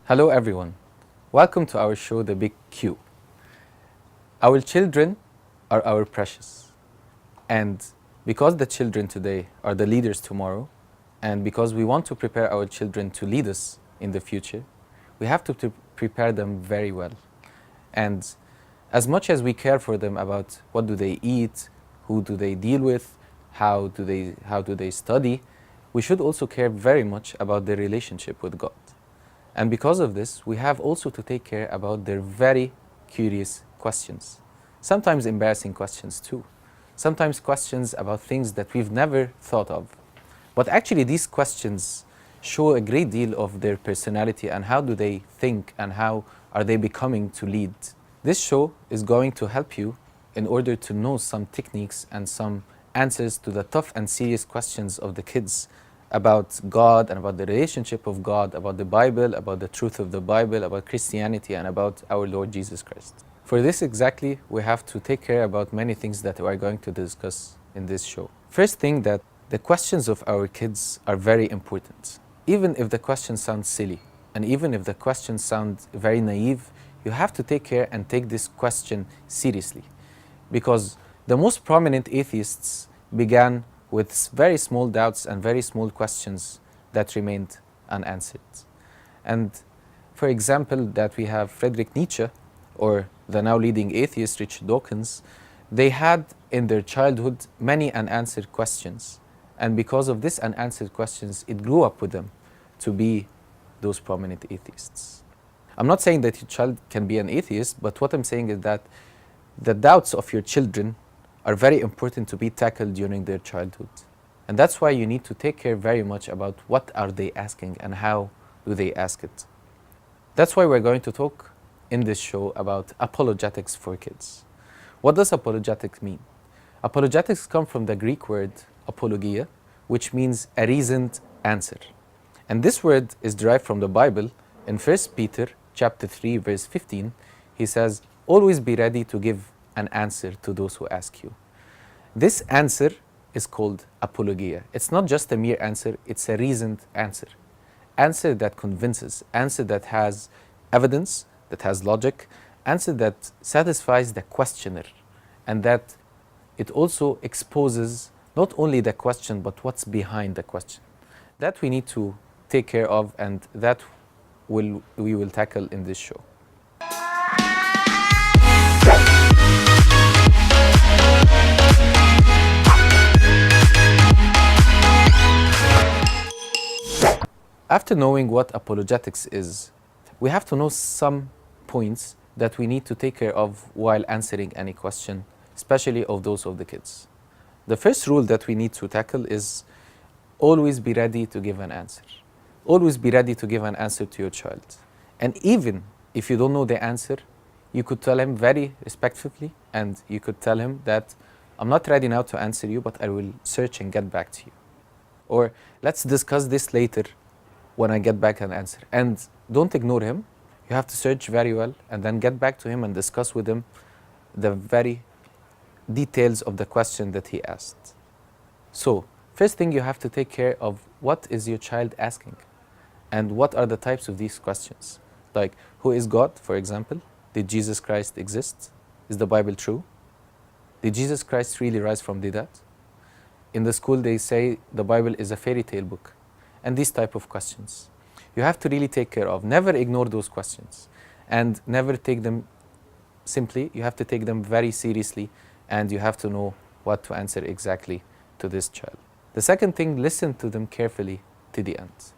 Hello everyone. Welcome to our show, The Big Q. Our children are our precious. And because the children today are the leaders tomorrow, and because we want to prepare our children to lead us in the future, we have to prepare them very well. And as much as we care for them about what do they eat, who do they deal with, how do they study, we should also care very much about their relationship with God. And because of this, we have also to take care about their very curious questions. Sometimes embarrassing questions too. Sometimes questions about things that we've never thought of. But actually these questions show a great deal of their personality and how do they think and how are they becoming to lead. This show is going to help you in order to know some techniques and some answers to the tough and serious questions of the kids about God and about the relationship of God, about the Bible, about the truth of the Bible, about Christianity, and about our Lord Jesus Christ. For this exactly, we have to take care about many things that we are going to discuss in this show. First thing, that the questions of our kids are very important. Even if the questions sound silly, and even if the questions sound very naive, you have to take care and take this question seriously. Because the most prominent atheists began with very small doubts and very small questions that remained unanswered. And for example, that we have Friedrich Nietzsche, or the now leading atheist Richard Dawkins. They had in their childhood many unanswered questions. And because of these unanswered questions, it grew up with them to be those prominent atheists. I'm not saying that your child can be an atheist, but what I'm saying is that the doubts of your children are very important to be tackled during their childhood. And that's why you need to take care very much about what are they asking and how do they ask it. That's why we're going to talk in this show about apologetics for kids. What does apologetics mean? Apologetics come from the Greek word apologia, which means a reasoned answer. And this word is derived from the Bible. In 1 Peter chapter 3, verse 15, he says, "Always be ready to give an answer to those who ask you." This answer is called apologia. It's not just a mere answer, it's a reasoned answer. Answer that convinces, answer that has evidence, that has logic, answer that satisfies the questioner, and that it also exposes not only the question, but what's behind the question. That we need to take care of, and that we will tackle in this show. After knowing what apologetics is, we have to know some points that we need to take care of while answering any question, especially of those of the kids. The first rule that we need to tackle is always be ready to give an answer. Always be ready to give an answer to your child. And even if you don't know the answer, you could tell him very respectfully, and you could tell him that I'm not ready now to answer you, but I will search and get back to you. Or let's discuss this later when I get back an answer. And don't ignore him. You have to search very well and then get back to him and discuss with him the very details of the question that he asked. So, first thing, you have to take care of what is your child asking and what are the types of these questions. Like, who is God, for example? Did Jesus Christ exist? Is the Bible true? Did Jesus Christ really rise from the dead? In the school they say the Bible is a fairy tale book. And these type of questions you have to really take care of. Never ignore those questions and never take them simply. You have to take them very seriously, and you have to know what to answer exactly to this child. The second thing, listen to them carefully to the end.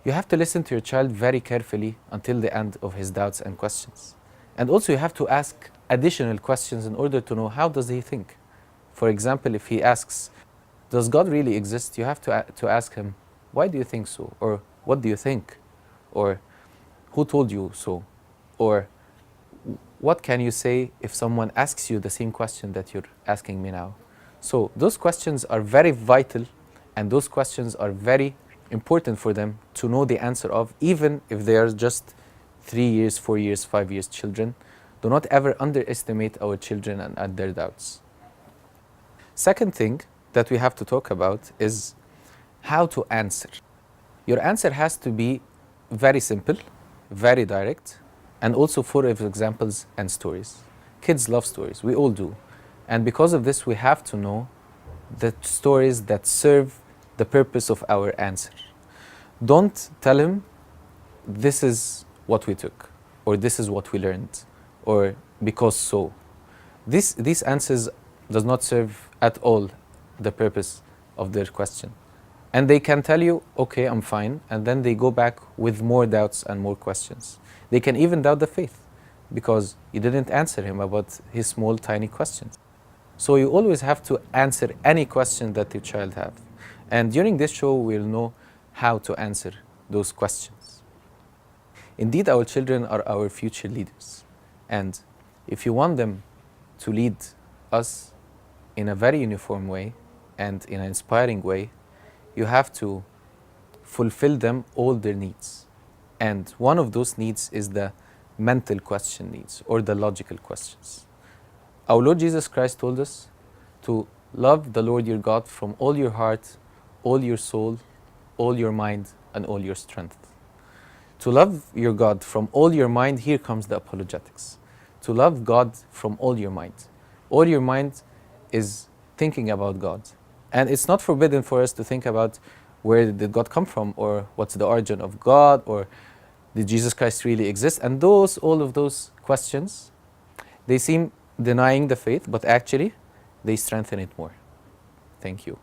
You have to listen to your child very carefully until the end of his doubts and questions. And also you have to ask additional questions in order to know how does he think. For example, if he asks, does God really exist? You have to ask him, why do you think so? Or what do you think? Or who told you so? Or what can you say if someone asks you the same question that you're asking me now? So those questions are very vital, and those questions are very important for them to know the answer of, even if they are just 3 years, 4 years, 5 years children. Do not ever underestimate our children and their doubts. Second thing that we have to talk about is how to answer. Your answer has to be very simple, very direct, and also full of examples and stories. Kids love stories, we all do. And because of this, we have to know the stories that serve the purpose of our answer. Don't tell him, this is what we took, or this is what we learned, or because so. These answers does not serve at all the purpose of their question. And they can tell you, okay, I'm fine, and then they go back with more doubts and more questions. They can even doubt the faith, because you didn't answer him about his small, tiny questions. So you always have to answer any question that your child have. And during this show, we'll know how to answer those questions. Indeed, our children are our future leaders. And if you want them to lead us in a very uniform way and in an inspiring way, you have to fulfill them all their needs. And one of those needs is the mental question needs, or the logical questions. Our Lord Jesus Christ told us to love the Lord your God from all your heart, all your soul, all your mind, and all your strength. To love your God from all your mind, here comes the apologetics. To love God from all your mind. All your mind is thinking about God. And it's not forbidden for us to think about where did God come from, or what's the origin of God, or did Jesus Christ really exist? And all of those questions, they seem denying the faith, but actually they strengthen it more. Thank you.